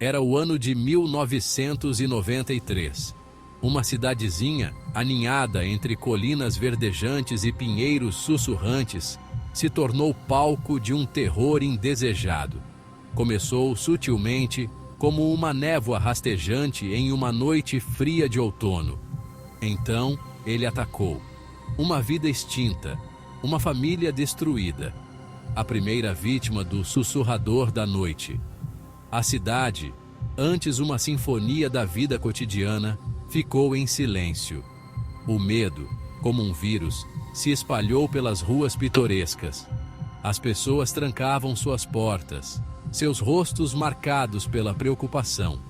Era o ano de 1993. Uma cidadezinha, aninhada entre colinas verdejantes e pinheiros sussurrantes, se tornou palco de um terror indesejado. Começou sutilmente, como uma névoa rastejante em uma noite fria de outono. Então, ele atacou. Uma vida extinta, uma família destruída. A primeira vítima do sussurrador da noite. A cidade, antes uma sinfonia da vida cotidiana, ficou em silêncio. O medo, como um vírus, se espalhou pelas ruas pitorescas. As pessoas trancavam suas portas, seus rostos marcados pela preocupação.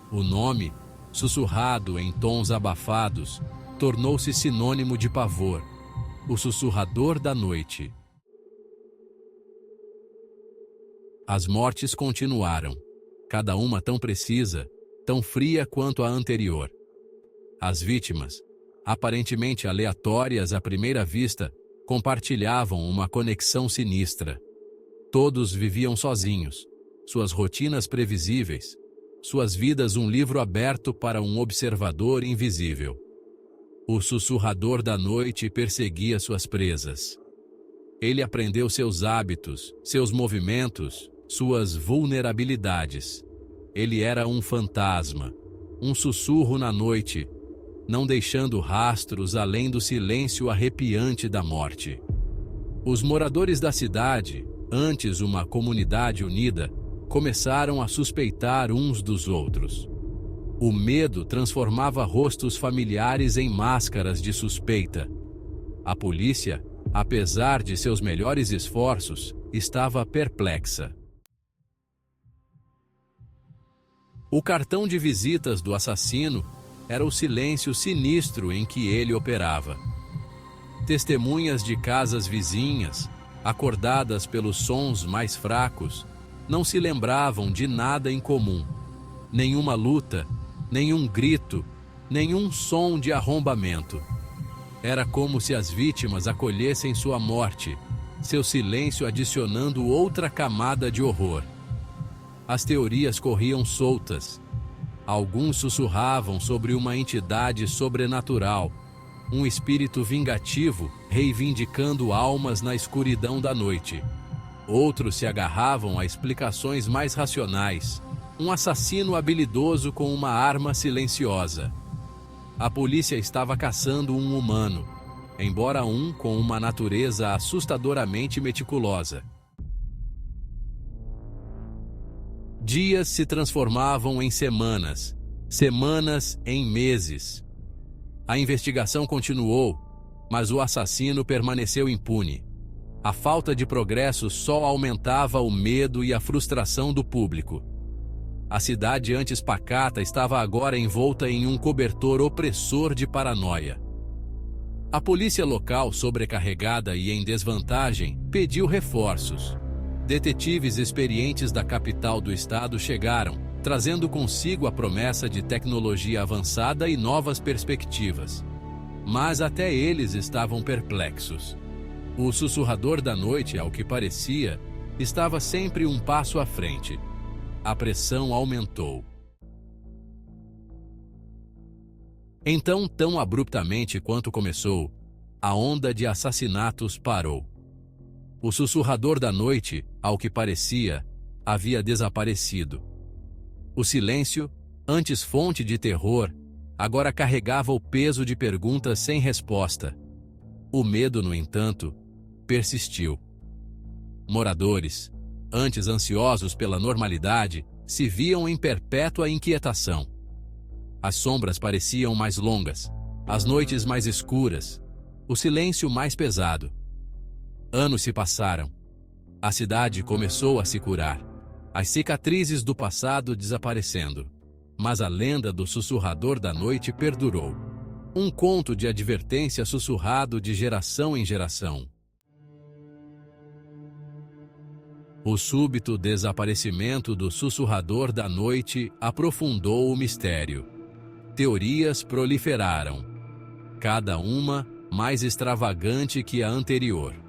O nome, sussurrado em tons abafados, tornou-se sinônimo de pavor. O sussurrador da noite. As mortes continuaram, cada uma tão precisa, tão fria quanto a anterior. As vítimas, aparentemente aleatórias à primeira vista, compartilhavam uma conexão sinistra. Todos viviam sozinhos, suas rotinas previsíveis, suas vidas um livro aberto para um observador invisível. O sussurrador da noite perseguia suas presas. Ele aprendeu seus hábitos, seus movimentos, suas vulnerabilidades. Ele era um fantasma, um sussurro na noite, não deixando rastros além do silêncio arrepiante da morte. Os moradores da cidade, antes uma comunidade unida, começaram a suspeitar uns dos outros. O medo transformava rostos familiares em máscaras de suspeita. A polícia, apesar de seus melhores esforços, estava perplexa. O cartão de visitas do assassino era o silêncio sinistro em que ele operava. Testemunhas de casas vizinhas, acordadas pelos sons mais fracos, não se lembravam de nada em comum. Nenhuma luta, nenhum grito, nenhum som de arrombamento. Era como se as vítimas acolhessem sua morte, seu silêncio adicionando outra camada de horror. As teorias corriam soltas. Alguns sussurravam sobre uma entidade sobrenatural, um espírito vingativo reivindicando almas na escuridão da noite. Outros se agarravam a explicações mais racionais, um assassino habilidoso com uma arma silenciosa. A polícia estava caçando um humano, embora um com uma natureza assustadoramente meticulosa. Dias se transformavam em semanas, semanas em meses. A investigação continuou, mas o assassino permaneceu impune. A falta de progresso só aumentava o medo e a frustração do público. A cidade antes pacata estava agora envolta em um cobertor opressor de paranoia. A polícia local, sobrecarregada e em desvantagem, pediu reforços. Detetives experientes da capital do estado chegaram, trazendo consigo a promessa de tecnologia avançada e novas perspectivas. Mas até eles estavam perplexos. O sussurrador da noite, ao que parecia, estava sempre um passo à frente. A pressão aumentou. Então, tão abruptamente quanto começou, a onda de assassinatos parou. O sussurrador da noite, ao que parecia, havia desaparecido. O silêncio, antes fonte de terror, agora carregava o peso de perguntas sem resposta. O medo, no entanto, persistiu. Moradores, antes ansiosos pela normalidade, se viam em perpétua inquietação. As sombras pareciam mais longas, as noites mais escuras, o silêncio mais pesado. Anos se passaram. A cidade começou a se curar, as cicatrizes do passado desaparecendo. Mas a lenda do sussurrador da noite perdurou. Um conto de advertência sussurrado de geração em geração. O súbito desaparecimento do sussurrador da noite aprofundou o mistério. Teorias proliferaram, cada uma mais extravagante que a anterior.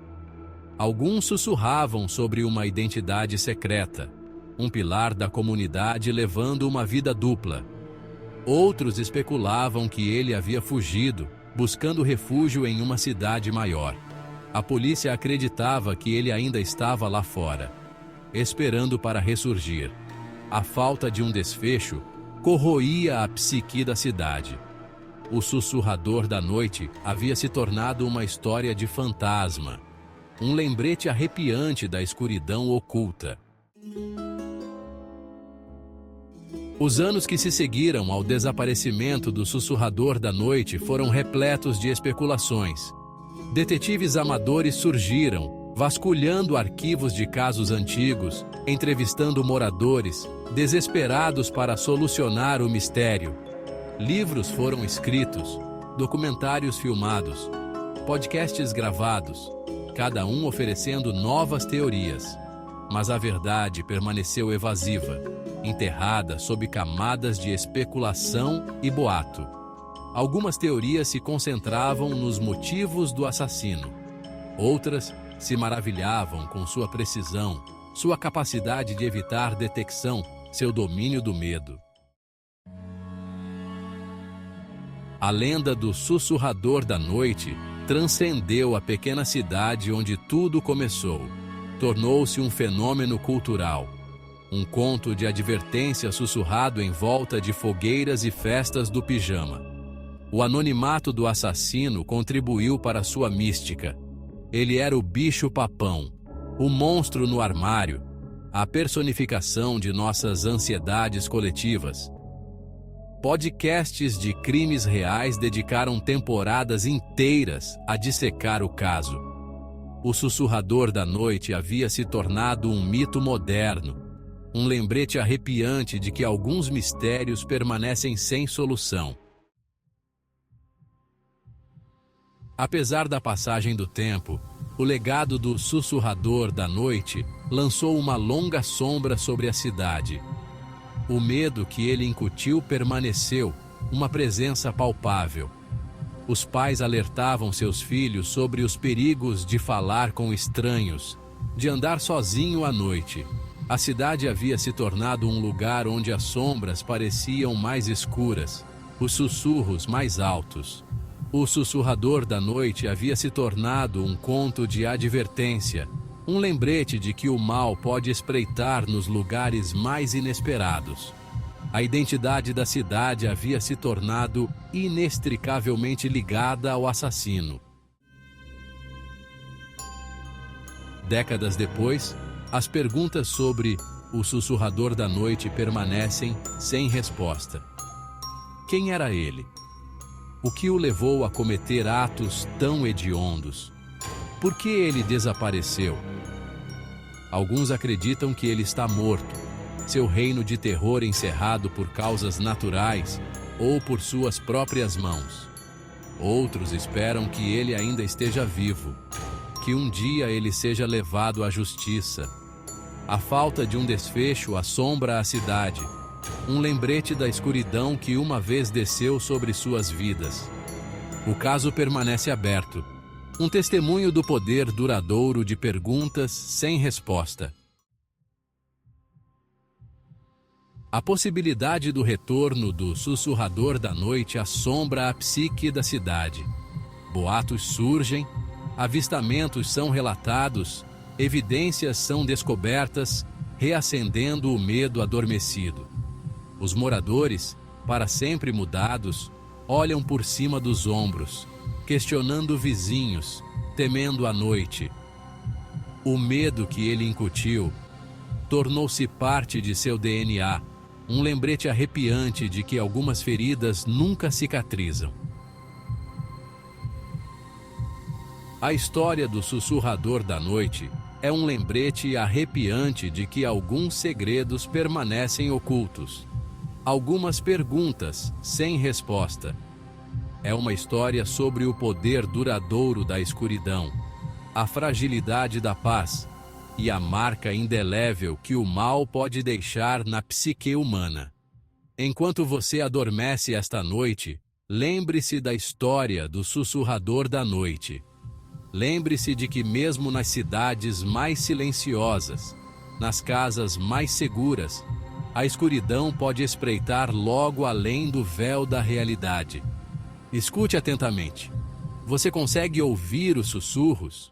Alguns sussurravam sobre uma identidade secreta. um pilar da comunidade levando uma vida dupla. Outros especulavam que ele havia fugido, buscando refúgio em uma cidade maior. A polícia acreditava que ele ainda estava lá fora, esperando para ressurgir. A falta de um desfecho corroía a psique da cidade. O sussurrador da noite havia se tornado uma história de fantasma, um lembrete arrepiante da escuridão oculta. Os anos que se seguiram ao desaparecimento do sussurrador da noite foram repletos de especulações. Detetives amadores surgiram, vasculhando arquivos de casos antigos, entrevistando moradores, desesperados para solucionar o mistério. Livros foram escritos, documentários filmados, podcasts gravados, cada um oferecendo novas teorias. Mas a verdade permaneceu evasiva, enterrada sob camadas de especulação e boato. Algumas teorias se concentravam nos motivos do assassino. Outras se maravilhavam com sua precisão, sua capacidade de evitar detecção, seu domínio do medo. A lenda do sussurrador da noite transcendeu a pequena cidade onde tudo começou. Tornou-se um fenômeno cultural, um conto de advertência sussurrado em volta de fogueiras e festas do pijama. O anonimato do assassino contribuiu para sua mística. Ele era o bicho-papão, o monstro no armário, a personificação de nossas ansiedades coletivas. Podcasts de crimes reais dedicaram temporadas inteiras a dissecar o caso. O sussurrador da noite havia se tornado um mito moderno, um lembrete arrepiante de que alguns mistérios permanecem sem solução. Apesar da passagem do tempo, o legado do sussurrador da noite lançou uma longa sombra sobre a cidade. O medo que ele incutiu permaneceu, uma presença palpável. Os pais alertavam seus filhos sobre os perigos de falar com estranhos, de andar sozinho à noite. A cidade havia se tornado um lugar onde as sombras pareciam mais escuras, os sussurros mais altos. O sussurrador da noite havia se tornado um conto de advertência, um lembrete de que o mal pode espreitar nos lugares mais inesperados. A identidade da cidade havia se tornado inextricavelmente ligada ao assassino. Décadas depois, as perguntas sobre o sussurrador da noite permanecem sem resposta. Quem era ele? O que o levou a cometer atos tão hediondos? Por que ele desapareceu? Alguns acreditam que ele está morto, seu reino de terror encerrado por causas naturais ou por suas próprias mãos. Outros esperam que ele ainda esteja vivo, que um dia ele seja levado à justiça. A falta de um desfecho assombra a cidade, um lembrete da escuridão que uma vez desceu sobre suas vidas. O caso permanece aberto, um testemunho do poder duradouro de perguntas sem resposta. A possibilidade do retorno do sussurrador da noite assombra a psique da cidade. Boatos surgem, avistamentos são relatados, evidências são descobertas, reacendendo o medo adormecido. Os moradores, para sempre mudados, olham por cima dos ombros, questionando vizinhos, temendo a noite. O medo que ele incutiu tornou-se parte de seu DNA, um lembrete arrepiante de que algumas feridas nunca cicatrizam. A história do sussurrador da noite é um lembrete arrepiante de que alguns segredos permanecem ocultos. Algumas perguntas sem resposta. É uma história sobre o poder duradouro da escuridão, a fragilidade da paz e a marca indelével que o mal pode deixar na psique humana. Enquanto você adormece esta noite, lembre-se da história do sussurrador da noite. Lembre-se de que mesmo nas cidades mais silenciosas, nas casas mais seguras, a escuridão pode espreitar logo além do véu da realidade. Escute atentamente. Você consegue ouvir os sussurros?